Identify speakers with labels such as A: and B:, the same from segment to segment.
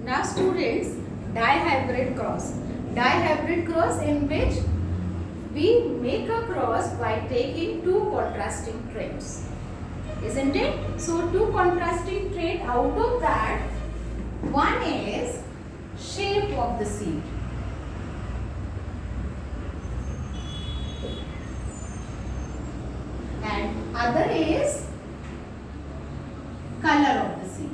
A: Now students, dihybrid cross. Dihybrid cross in which we make a cross by taking two contrasting traits. Isn't it? So two contrasting traits, out of that one is shape of the seed. And other is color of the seed.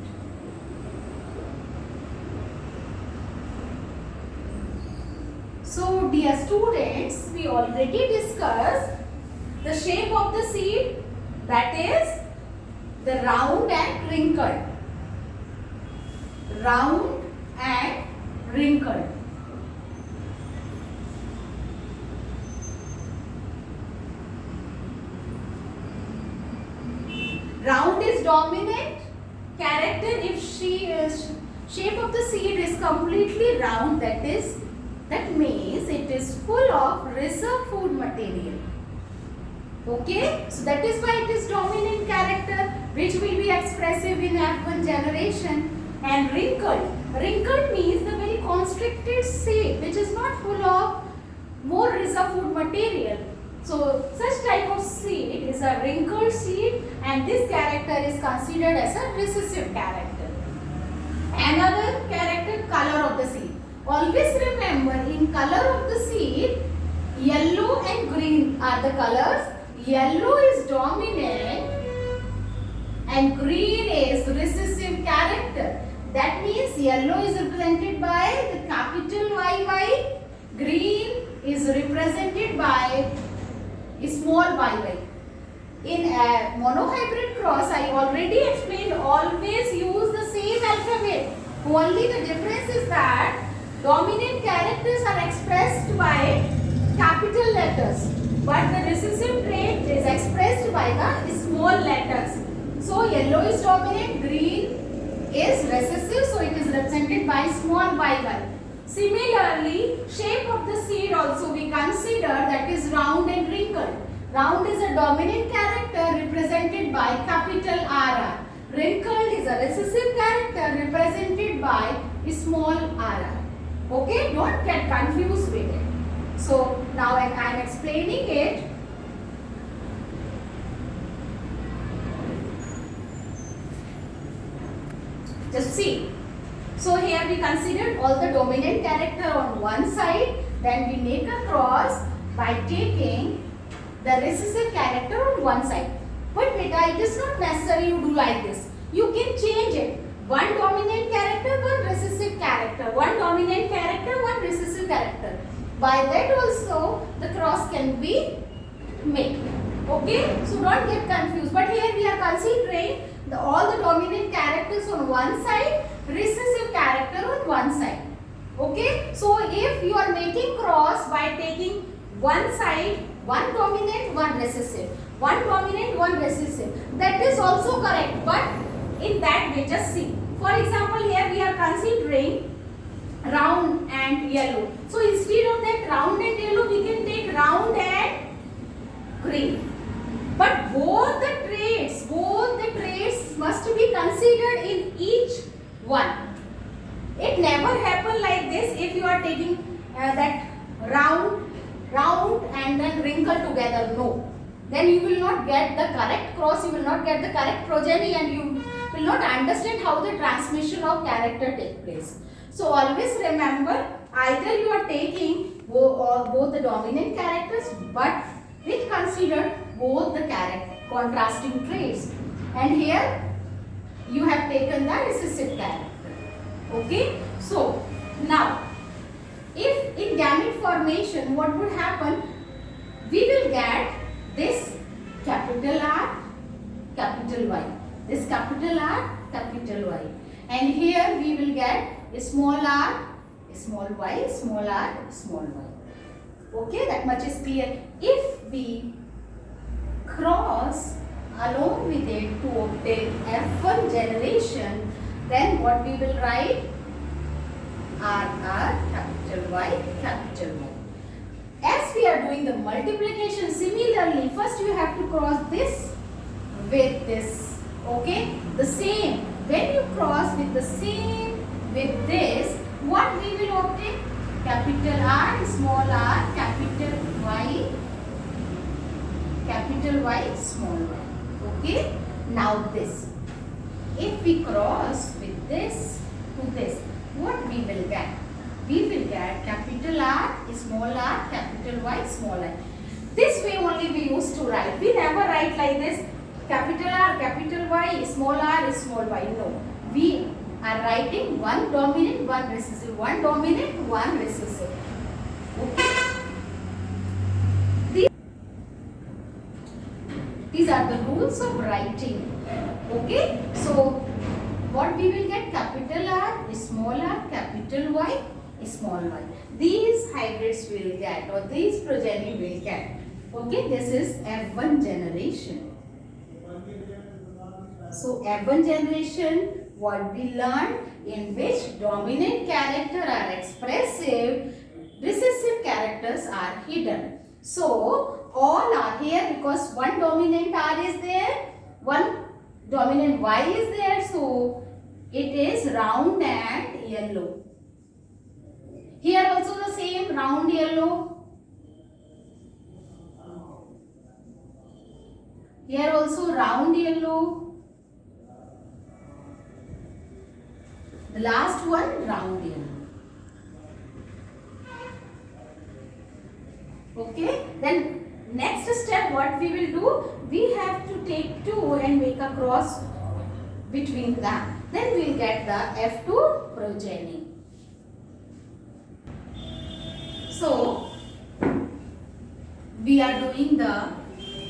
A: So dear students, we already discussed the shape of the seed, that is the round and wrinkled. Round and wrinkled. Round is dominant character if shape of the seed is completely round, that means it is full of reserve food material. Okay, so that is why it is dominant character which will be expressive in F1 generation. And wrinkled means the very constricted seed which is not full of more reserve food material. So such type of seed is a wrinkled seed, and this character is considered as a recessive character. Another character, color of the seed. Always remember, in color of the seed, yellow and green are the colors. Yellow is dominant and green is recessive character. That means yellow is represented by the capital YY, green is represented by small yy. In a monohybrid cross, I already explained, always use the same alphabet. Only the difference is that dominant characters are expressed by capital letters, but the recessive trait is expressed by the small letters. So yellow is dominant, green is recessive, so it is represented by small yy. Similarly, shape of the seed also we consider, that is round and wrinkled. Round is a dominant character represented by capital RR. Wrinkled is a recessive character represented by small rr. Okay, don't get confused with it. So now I am explaining it. Just see. So here we considered all the dominant character on one side, then we make a cross by taking the recessive character on one side. But beta, it is not necessary you do like this. You can change it. One dominant character, one recessive character. One dominant character, one recessive character. By that also the cross can be made. Okay, so don't get confused. But here we are considering all the dominant characters on one side, recessive character on one side. Okay, so if you are making cross by taking one side, one dominant, one recessive, one dominant, one recessive, that is also correct, but in that way, just see. For example, here we are considering round and yellow. So instead of that round and yellow, we can take round and green. But both the traits must be considered in each one. It never happen like this if you are taking that round and then wrinkle together. No. Then you will not get the correct cross, you will not get the correct progeny, and you will not understand how the transmission of character take place. So always remember, either you are taking both the dominant characters, but which consider both the contrasting traits. And here you have taken the recessive character. Okay. So now, if in gamete formation, what would happen? We will get this capital R, capital Y. This capital R, capital Y. And here we will get small r, small y, small r, small y. Okay, that much is clear. If we cross along with it to obtain F1 generation, then what we will write? RR, capital Y, capital Y. As we are doing the multiplication, similarly, first you have to cross this with this. Okay, the same. When you cross with the same with this, what we will obtain? Capital R, small r, capital Y, small y. Okay. Now this. If we cross with this to this, what we will get? We will get capital R, capital Y, small I. This way only we used to write. We never write like this. Capital R, capital Y, small r, small y. No. We are writing one dominant, one recessive. One dominant, one recessive. Okay. These are the rules of writing. Okay. So, what we will get? Capital R, small r, capital Y, small y. These hybrids will get, or these progeny will get. Okay. This is F1 generation. So, F1 generation, what we learned, in which dominant character are expressive, recessive characters are hidden. So, all are here because one dominant R is there, one dominant Y is there. So, it is round and yellow. Here also the same, round yellow. Here also round yellow. The last one, round yellow. Okay. Then next step, what we will do? We have to take 2 and make a cross between them. Then we will get the F2 progeny. So, we are doing the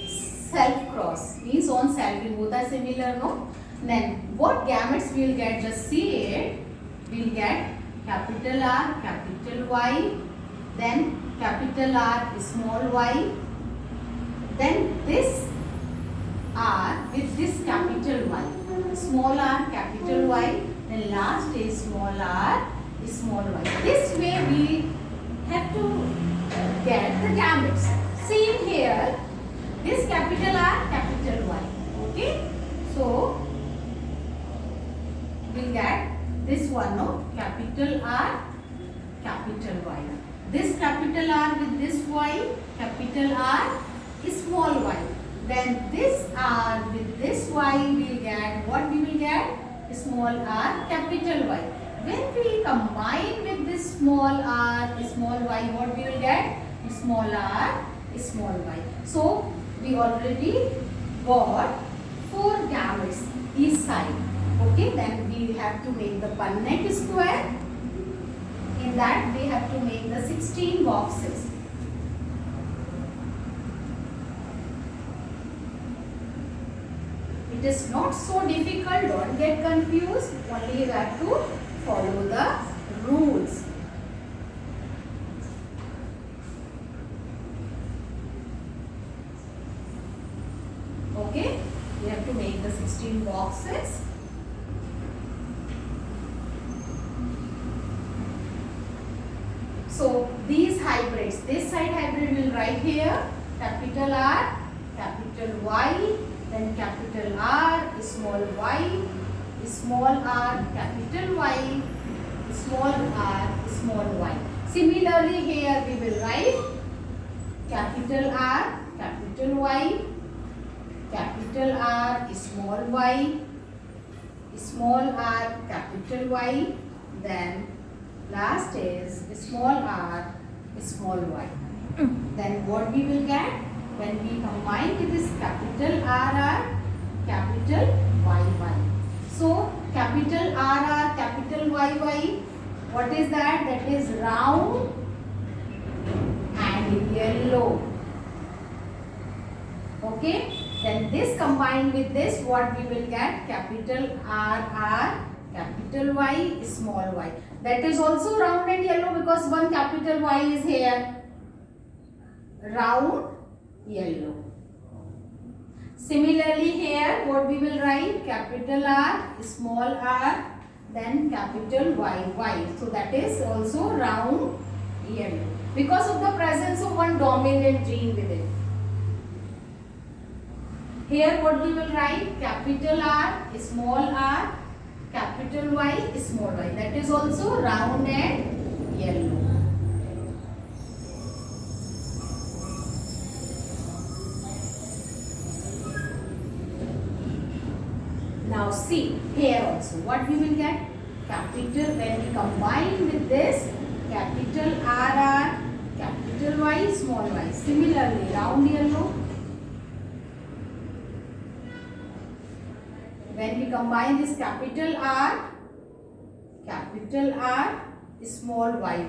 A: self cross. Means on self, both are similar, no? Then what gametes we will get? Just see it. We will get capital R, capital Y, then capital R, small y, then this R with this capital Y, small r, capital Y, then last is small r, small y. This way we have to get the gametes. Same here, this capital R, capital Y. Okay, so we'll get this one, no? Capital R, capital Y. This capital R with this Y, capital R, small y. Then this R with this Y we will get, what we will get? Small r, capital Y. When we combine with this small r, small y, what we will get? Small r, small y. So, we already got 4 gametes each side. Okay, then we have to make the Punnett square. In that we have to make the 16 boxes. It is not so difficult, don't get confused. Only you have to follow the rules. Okay, we have to make the 16 boxes. So, these hybrids, this side hybrid will write here, capital R, capital Y, then capital R, small y, small r, capital Y, small r, small y. Similarly, here we will write capital R, capital Y, capital R, small y, small r, capital Y, then last is small r, small y. Then what we will get? When we combine with this capital R, capital Y. So, capital R, capital Y. What is that? That is round and yellow. Okay. Then this combined with this, what we will get? Capital R, capital Y, small y. That is also round and yellow because one capital Y is here. Round, yellow. Similarly here, what we will write? Capital R, small r, then capital Y. So that is also round, yellow. Because of the presence of one dominant gene with it. Here what we will write? Capital R, small r, capital Y, small y. That is also round and yellow. Now see here also what we will get, capital, when we combine with this capital RR, capital Y, small y. Similarly round yellow, when we combine this capital R, small y,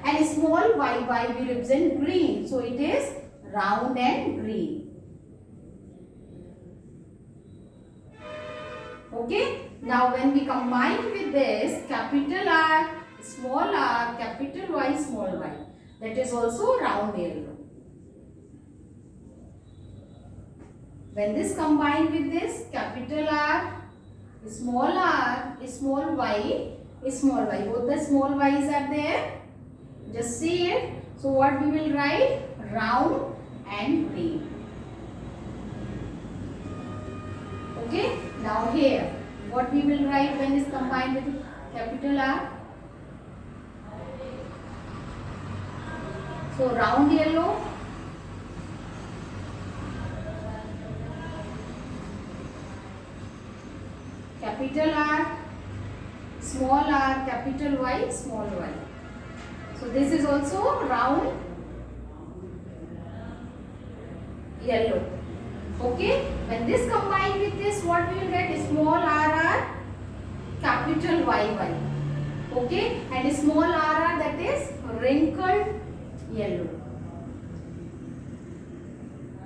A: and small y we represent green, so it is round and green. Okay, now when we combine with this capital R, small r, capital Y, small y, that is also round yellow. When this combined with this capital R, small y, small y, both the small y's are there. Just see it. So what we will write? Round and green. Okay. Now here, what we will write when is combined with capital R? So round yellow, capital R, capital Y, small y. So this is also round yellow. Okay, when this combined with this, what we will get? Small RR, capital YY. Okay, and small RR, that is wrinkled yellow.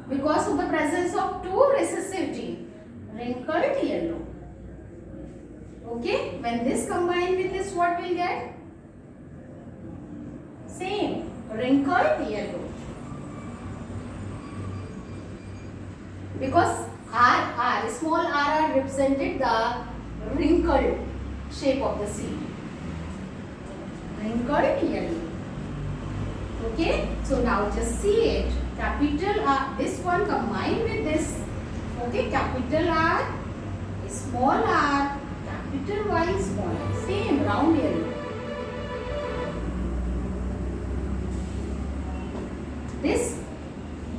A: Because of the presence of two recessive genes, wrinkled yellow. Okay, when this combined with this, what we will get? Same, wrinkled yellow. Because small r represented the wrinkled shape of the seed. Wrinkled yellow. Okay, so now just see it. Capital R, this one combined with this. Okay, capital R, small r, capital Y, small y. Same, round yellow. This,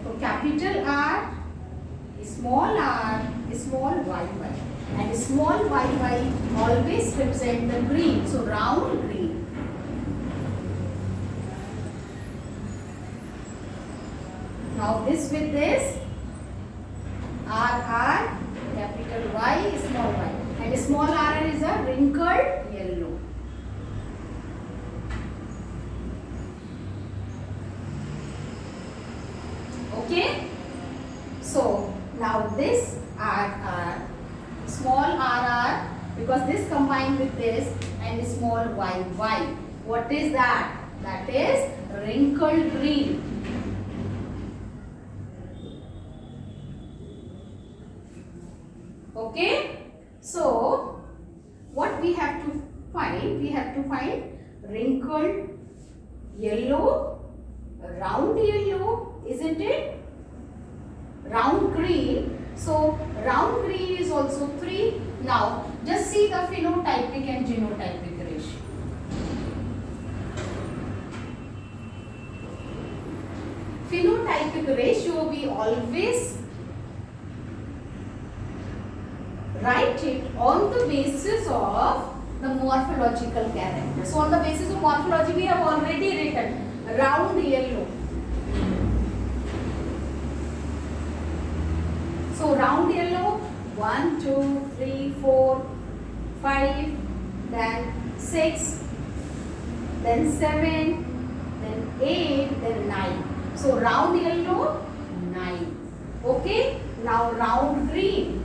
A: so capital R, small y, and small y always represent the green, so round green. Now this with this, RR, capital Y, small y, and small r is a wrinkled yellow. Okay, so now this RR, small RR, because this combined with this, and small YY. What is that? That is wrinkled green. Okay, so what we have to find? We have to find wrinkled yellow, round yellow, isn't it? Round green. So round green is also 3. Now just see the phenotypic and genotypic ratio. Phenotypic ratio, we always write it on the basis of the morphological character. So on the basis of morphology, we have already written round yellow. So round yellow, 1, 2, 3, 4, 5, then 6, then 7, then 8, then 9. So round yellow, 9. Okay, now round green.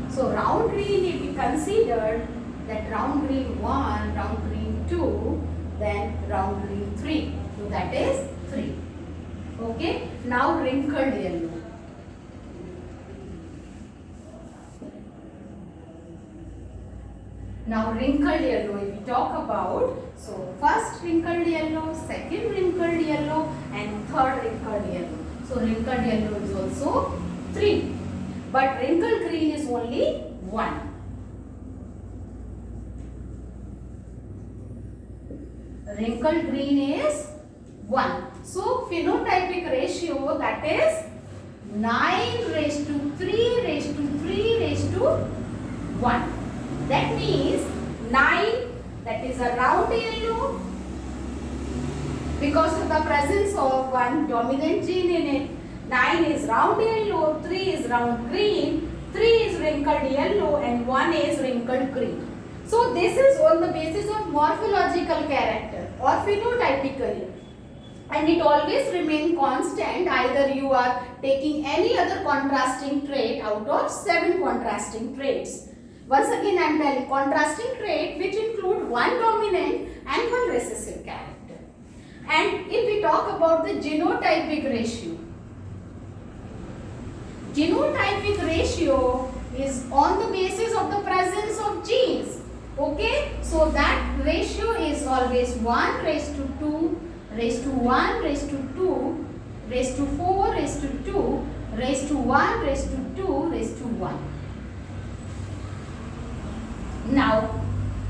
A: So round green, if we consider that round green 1, round green 2, then round green 3. So that is 3. Okay, now wrinkled yellow. Now wrinkled yellow, if we talk about, so first wrinkled yellow, second wrinkled yellow, and third wrinkled yellow. So wrinkled yellow is also 3. but wrinkled green is only 1. Wrinkled green is 1. So phenotypic ratio, that is 9 raised to 3 raised to 3 raised to 1. That means 9, that is a round yellow, because of the presence of one dominant gene in it. 9 is round yellow, 3 is round green, 3 is wrinkled yellow, and 1 is wrinkled green. So this is on the basis of morphological character or phenotypically, and it always remain constant. Either you are taking any other contrasting trait out of 7 contrasting traits. Once again I am telling, contrasting trait which include one dominant and one recessive character. And if we talk about the genotypic ratio, genotypic ratio is on the basis of the presence of genes. Okay, so that ratio is always 1 raised to 2 raised to 1 raised to 2 raised to 4 raised to 2 raised to 1 raised to 2 raised to 1. Now,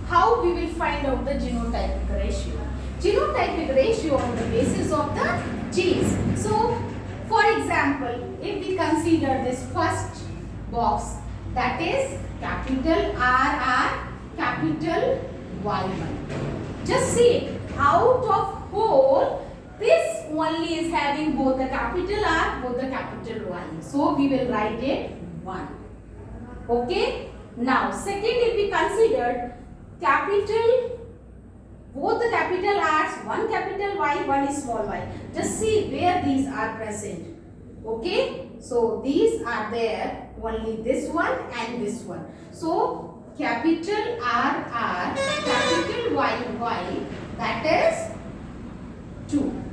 A: how we will find out the genotypic ratio? Genotypic ratio on the basis of the genes. So, for example, if we consider this first box, that is capital RR, capital Y1. Just see, out of whole, this only is having both the capital R, both the capital Y. So, we will write it 1. Okay. Now, second, if we considered capital, both the capital R's, one capital Y, one is small y. Just see where these are present. Okay. So, these are there, only this one and this one. So, capital RR, capital YY, that is 2.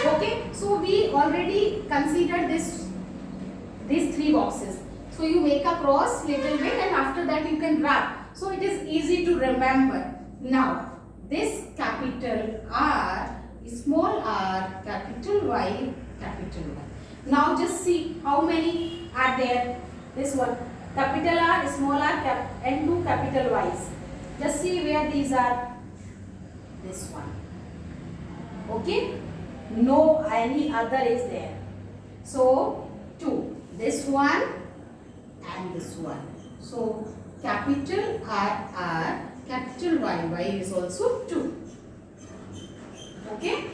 A: Okay. So, we already considered these 3 boxes. So, you make a cross little bit and after that you can wrap. So, it is easy to remember. Now, this capital R, small r, capital Y, capital Y. Now, just see how many are there. This one, capital R, small r, and 2 capital Y's. Just see where these are. This one. Okay? No any other is there. So, 2. This one and this one. So, capital RR, capital YY is also 2. Okay?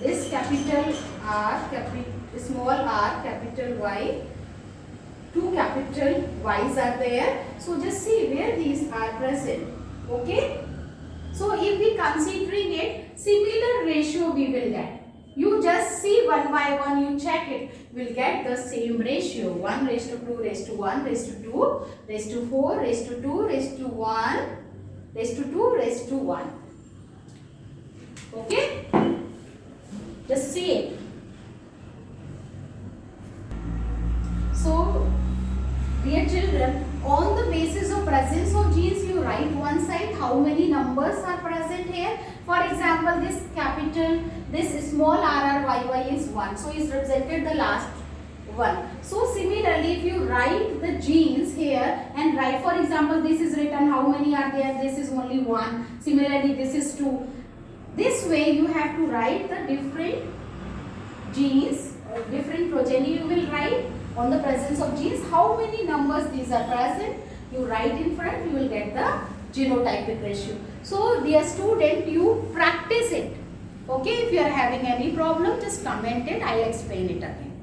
A: This capital R, small r, capital Y, 2 capital Y's are there. So, just see where these are present. Okay? So, if we considering it, similar ratio we will get. You just see one by one, you check it, will get the same ratio. 1 raised to 2 raised to 1 raised to 2 raised to 4 raised to 2 raised to 1 raised to 2 raised to 1. Okay? Just see it. So, dear children, on the basis of presence of genes, you write one side how many numbers are present here. For example, this capital, this small RRYY is 1. So, is represented the last one. So, similarly, if you write the genes here and write, for example, this is written how many are there, this is only 1. Similarly, this is 2. This way, you have to write the different genes, different progeny you will write on the presence of genes. How many numbers these are present, you write in front, you will get the genotypic ratio. So, dear student, you practice it. Okay, if you are having any problem, just comment it, I will explain it again.